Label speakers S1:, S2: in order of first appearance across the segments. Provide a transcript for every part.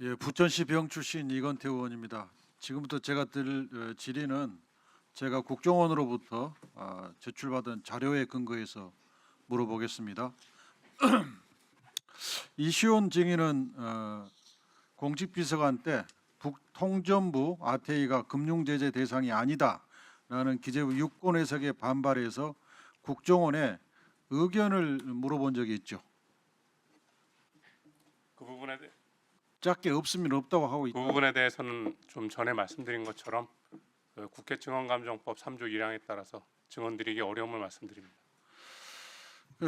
S1: 예, 부천시 병 출신 이건태 의원입니다. 지금부터 제가 드릴 질의는 제가 국정원으로부터 제출받은 자료에 근거해서 물어보겠습니다. 이시온 증인은 공직비서관 때 북통전부 아태이가 금융제재 대상이 아니다라는 기재부 유권 해석에 반발해서 국정원에 의견을 물어본 적이 있죠.
S2: 그 부분에
S1: 짧게 없으면 없다고 하고 있다.
S2: 그 부분에 대해서는 좀 전에 말씀드린 것처럼 그 국회 증언감정법 3조 1항에 따라서 증언드리기 어려움을 말씀드립니다.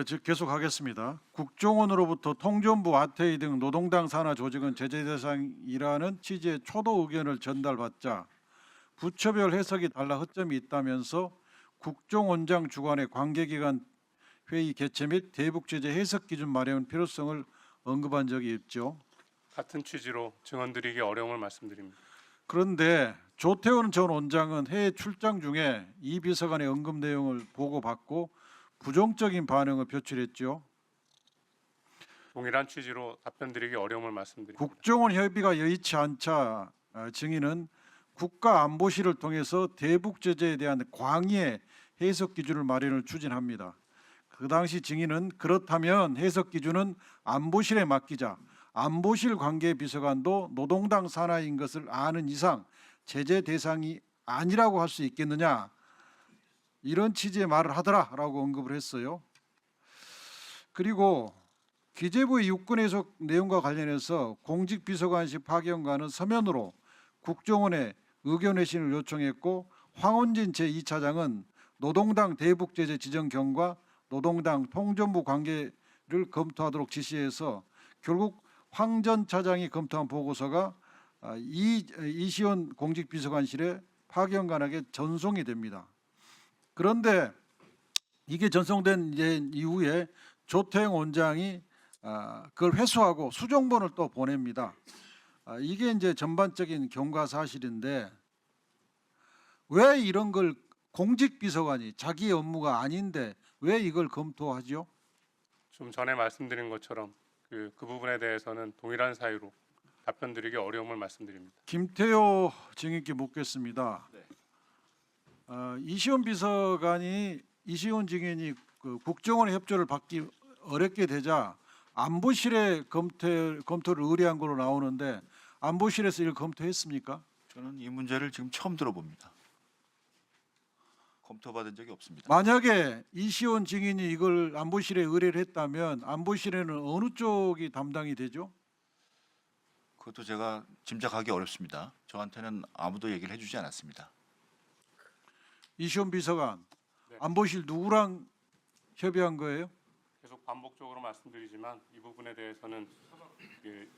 S1: 즉 계속하겠습니다. 국정원으로부터 통전부 아태이 등 노동당 산하 조직은 제재 대상이라는 취지의 초도 의견을 전달받자 부처별 해석이 달라 허점이 있다면서 국정원장 주관의 관계기관 회의 개최 및 대북 제재 해석 기준 마련 필요성을 언급한 적이 있죠.
S2: 같은 취지로 증언드리기 어려움을 말씀드립니다.
S1: 그런데 조태원 전 원장은 해외 출장 중에 이 비서관의 언급 내용을 보고받고 부정적인 반응을 표출했죠.
S2: 동일한 취지로 답변드리기 어려움을 말씀드립니다.
S1: 국정원 협의가 여의치 않자 증인은 국가안보실을 통해서 대북 제재에 대한 광의의 해석 기준을 마련을 추진합니다. 그 당시 증인은 그렇다면 해석 기준은 안보실에 맡기자. 안보실 관계 비서관도 노동당 산하인 것을 아는 이상 제재 대상이 아니라고 할 수 있겠느냐, 이런 취지의 말을 하더라라고 언급을 했어요. 그리고 기재부의 유권 해석 내용과 관련해서 공직비서관실 파견관은 서면으로 국정원에 의견 회신을 요청했고, 황원진 제2차장은 노동당 대북 제재 지정 경과 노동당 통전부 관계를 검토하도록 지시해서 결국 황 전 차장이 검토한 보고서가 이시원 공직비서관실의 파견관에게 전송이 됩니다. 그런데 이게 전송된 이후에 조태영 원장이 그걸 회수하고 수정본을 또 보냅니다. 이게 이제 전반적인 경과 사실인데, 왜 이런 걸 공직비서관이 자기의 업무가 아닌데 왜 이걸 검토하죠?
S2: 좀 전에 말씀드린 것처럼 그 부분에 대해서는 동일한 사유로 답변드리기 어려움을 말씀드립니다.
S1: 김태효 증인께 묻겠습니다.
S2: 네.
S1: 이시원 비서관이 이시원 증인이 그 국정원의 협조를 받기 어렵게 되자 안보실에 검토를 의뢰한 걸로 나오는데, 안보실에서 이걸 검토했습니까?
S3: 저는 이 문제를 지금 처음 들어봅니다. 검토받은 적이 없습니다.
S1: 만약에 이시원 증인이 이걸 안보실에 의뢰를 했다면 안보실에는 어느 쪽이 담당이 되죠?
S3: 그것도 제가 짐작하기 어렵습니다. 저한테는 아무도 얘기를 해주지 않았습니다.
S1: 이시원 비서관,
S2: 네.
S1: 안보실 누구랑 협의한 거예요?
S2: 계속 반복적으로 말씀드리지만 이 부분에 대해서는 그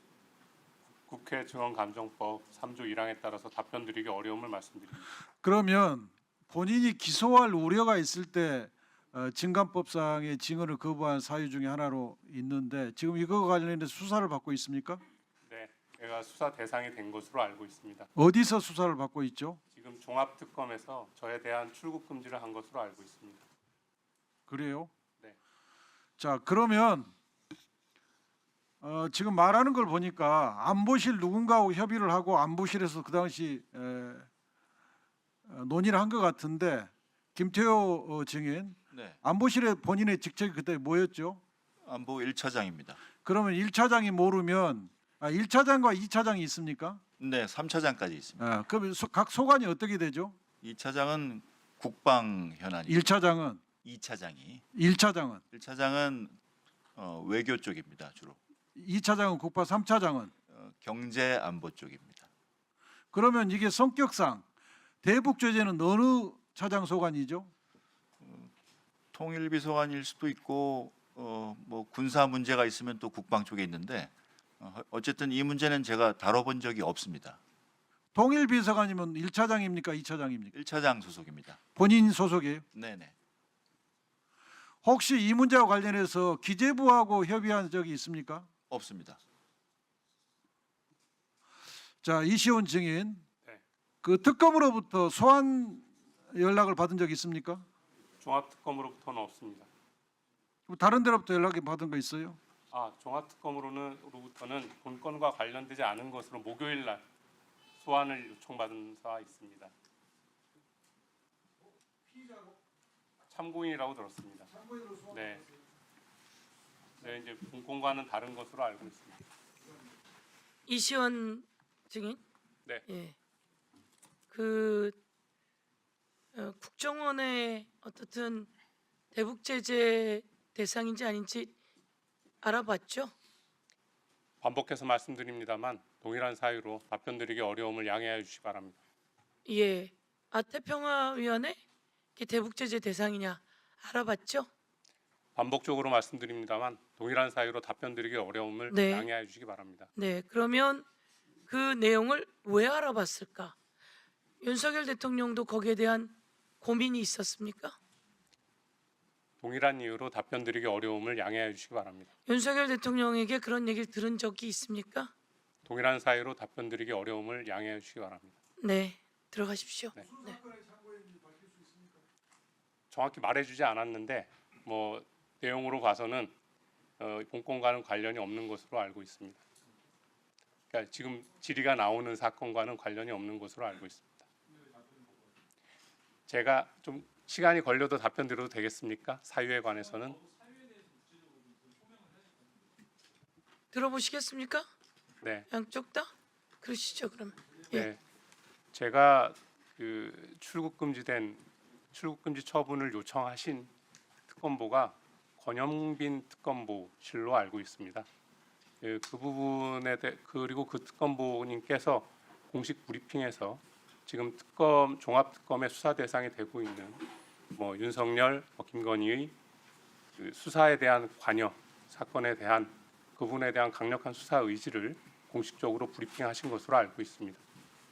S2: 국회 증언감정법 3조 1항에 따라서 답변드리기 어려움을 말씀드립니다.
S1: 그러면 본인이 기소할 우려가 있을 때 증감법상의 증언을 거부한 사유 중에 하나로 있는데, 지금 이거 관련해서 수사를 받고 있습니까?
S2: 네, 제가 수사 대상이 된 것으로 알고 있습니다.
S1: 어디서 수사를 받고 있죠?
S2: 지금 종합특검에서 저에 대한 출국 금지를 한 것으로 알고 있습니다.
S1: 그래요?
S2: 네.
S1: 자, 그러면 지금 말하는 걸 보니까 안보실 누군가하고 협의를 하고 안보실에서 그 당시 논의를 한 것 같은데, 김태효 증인,
S3: 네,
S1: 안보실에 본인의 직책이 그때 뭐였죠?
S3: 안보 1차장입니다.
S1: 그러면 1차장이 모르면 1차장과 2차장이 있습니까?
S3: 네, 3차장까지 있습니다.
S1: 그럼 각 소관이 어떻게 되죠?
S3: 2차장은 국방 현안이.
S1: 1차장은
S3: 2차장이
S1: 1차장은
S3: 외교 쪽입니다. 주로
S1: 2차장은 국방, 3차장은
S3: 경제 안보 쪽입니다.
S1: 그러면 이게 성격상 대북 제재는 어느 차장 소관이죠?
S3: 통일비서관일 수도 있고 뭐 군사 문제가 있으면 또 국방 쪽에 있는데 어쨌든 이 문제는 제가 다뤄본 적이 없습니다.
S1: 통일 비서관이면 1차장입니까? 2차장입니까?
S3: 1차장 소속입니다.
S1: 본인 소속이에요?
S3: 네네.
S1: 혹시 이 문제와 관련해서 기재부하고 협의한 적이 있습니까?
S3: 없습니다.
S1: 자, 이시원 증인,
S2: 네.
S1: 그 특검으로부터 소환 연락을 받은 적이 있습니까?
S2: 종합특검으로부터는 없습니다.
S1: 다른 데로부터 연락이 받은 거 있어요?
S2: 종합특검으로부터는 본건과 관련되지 않은 것으로 목요일 날 소환을 요청받은 바 있습니다. 참고인이라고 들었습니다. 네. 네, 이제 본건과는 다른 것으로 알고 있습니다.
S4: 이시원 증인.
S2: 네.
S4: 예. 국정원의 어떻든 대북 제재 대상인지 아닌지 알아봤죠?
S2: 반복해서 말씀드립니다만 동일한 사유로 답변드리기 어려움을 양해해 주시기 바랍니다.
S4: 예. 태평화위원회 대북 제재 대상이냐 알아봤죠?
S2: 반복적으로 말씀드립니다만 동일한 사유로 답변드리기 어려움을
S4: 네.
S2: 양해해 주시기 바랍니다.
S4: 네. 그러면 그 내용을 왜 알아봤을까? 윤석열 대통령도 거기에 대한 고민이 있었습니까?
S2: 동일한 이유로 답변드리기 어려움을 양해해 주시기 바랍니다.
S4: 윤석열 대통령에게 그런 얘기를 들은 적이 있습니까?
S2: 동일한 사유로 답변드리기 어려움을 양해해 주시기 바랍니다.
S4: 네. 들어가십시오.
S2: 네.
S4: 네.
S2: 정확히 말해주지 않았는데 뭐 내용으로 봐서는 본건과는 관련이 없는 것으로 알고 있습니다. 그러니까 지금 질의가 나오는 사건과는 관련이 없는 것으로 알고 있습니다. 제가 좀 시간이 걸려도 답변드려도 되겠습니까? 사유에 관해서는
S4: 들어보시겠습니까?
S2: 네.
S4: 양쪽 다? 그러시죠 그러면. 예.
S2: 네, 제가 출국 금지 처분을 요청하신 특검보가 권영빈 특검보실로 알고 있습니다. 그 부분에 그리고 그 특검보님께서 공식 브리핑에서 지금 종합 특검의 수사 대상이 되고 있는 윤석열, 김건희의 수사에 대한 관여 사건에 대한 그분에 대한 강력한 수사 의지를 공식적으로 브리핑하신 것으로 알고 있습니다.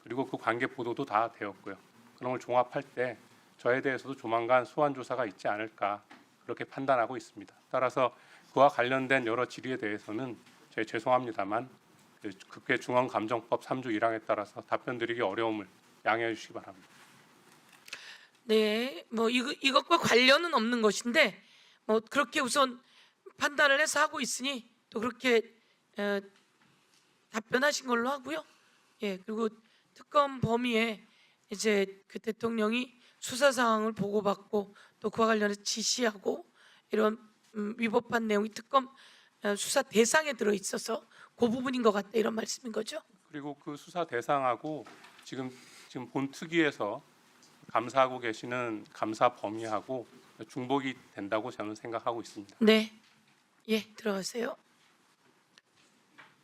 S2: 그리고 그 관계 보도도 다 되었고요. 그런 걸 종합할 때 저에 대해서도 조만간 소환 조사가 있지 않을까 그렇게 판단하고 있습니다. 따라서 그와 관련된 여러 질의에 대해서는 죄송합니다만 국회중앙감정법 3조 1항에 따라서 답변드리기 어려움을 양해해 주시기 바랍니다.
S4: 네, 이것과 관련은 없는 것인데 그렇게 우선 판단을 해서 하고 있으니 또 그렇게 답변하신 걸로 하고요. 예, 그리고 특검 범위에 이제 그 대통령이 수사 상황을 보고받고 또 그와 관련해서 지시하고 이런 위법한 내용이 특검 수사 대상에 들어 있어서 그 부분인 것 같다 이런 말씀인 거죠?
S2: 그리고 그 수사 대상하고 지금 본특위에서 감사하고 계시는 감사 범위하고 중복이 된다고 저는 생각하고 있습니다.
S4: 네, 예, 들어가세요.